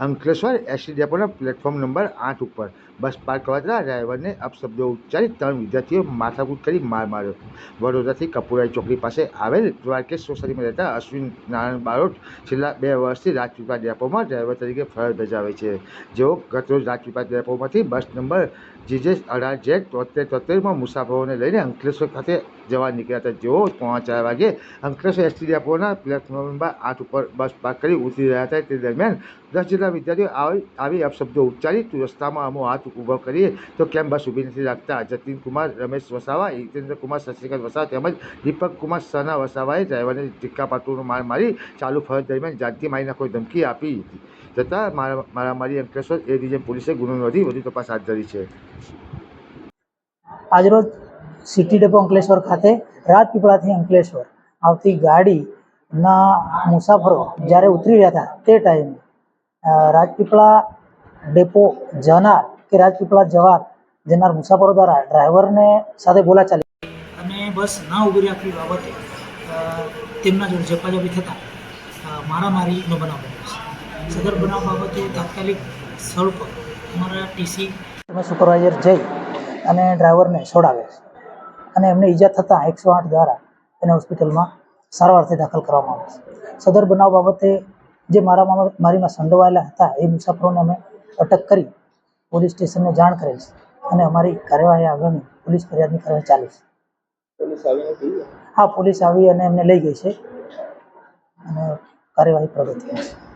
Ankleshwar ST ડેપોના platform number 8 ઉપર bus park કરતા ડ્રાઈવરને અપશબ્દો ઉચ્ચારી 3 વિદ્યાર્થીઓ માથાકૂટ કરી માર માર્યો. વડોદરાથી કપુરાઈ ચોકડી પાસે આવેલ દ્વારકેશ સોસાયટીમાં રહેતા અશ્વિન નારાયણ બારોટ છેલ્લા 2 વર્ષથી રાજપીપળા ડેપોમાં ડ્રાઈવર તરીકે ફરજ બજાવે છે. જેઓ ગતરોજ રાજપીપળા ડેપોમાંથી બસ નંબર GJ18Z73 મુસાફરોને લઈને અંકલેશ્વર ખાતે જવા નીકળ્યા હતા. જેઓ 4:15 વાગે અંકલેશ્વર એસટી ડેપોના પ્લેટફોર્મ નંબર 8 ઉપર બસ પાર્ક કરી ઉતરી રહ્યા હતા. તે દરમિયાન 10 જેટલા વિદ્યાર્થીઓ આવી અપશબ્દો ઉચ્ચારી રસ્તામાં અમો હાથ ઊભો કરીએ તો કેમ બસ ઊભી નથી રાખતા. જતીન કુમાર રમેશ વસાવા, હિતેન્દ્ર કુમાર શશિકાંત વસાવા તેમજ દીપક કુમાર સના વસાવાએ ડ્રાઈવરને ટીક્કા-પાટુનો માર મારી ચાલુ ફરજ દરમિયાન જાનથી મારી નાખવાની ધમકી આપી જતા મારામારી અંકલેશ્વર એ ડિવિઝન પોલીસે ગુનો નોંધી વધુ તપાસ હાથ ધરી છે. આજરોજ સિટી ડેપો અંકલેશ્વર ખાતે રાજપીપળાથી અંકલેશ્વર આવતી ગાડીના મુસાફરો જ્યારે ઉતરી રહ્યા હતા તે ટાઈમે રાજપીપળા ડેપો જનાર કે રાજપીપળા જનાર મુસાફરો દ્વારા ડ્રાઈવરને સાથે બોલાચાલી અને બસ ના ઊભી રાખવી બાબતે તેમના જોડે ઝપાઝપી થતાં મારામારીનો બનાવ બન્યો છે. સદર બનાવ બાબતે તાત્કાલિક સ્થળ પર અમારા ટીસી સુપરવાઇઝર જઈ અને ડ્રાઈવરને છોડાવે છે અને એમને ઈજા થતાં 108 દ્વારા એને હોસ્પિટલમાં સારવારથી દાખલ કરવામાં આવે છે. સદર બનાવ બાબતે જે મારીમાં સંડોવાયેલા હતા એ મુસાફરોને અમે અટક કરી પોલીસ સ્ટેશનને જાણ કરેલ છે અને અમારી કાર્યવાહી આગળની પોલીસ ફરિયાદની કાર્યવાહી ચાલુ છે. હા, પોલીસ આવી અને એમને લઈ ગઈ છે અને કાર્યવાહી પ્રગતિમાં છે.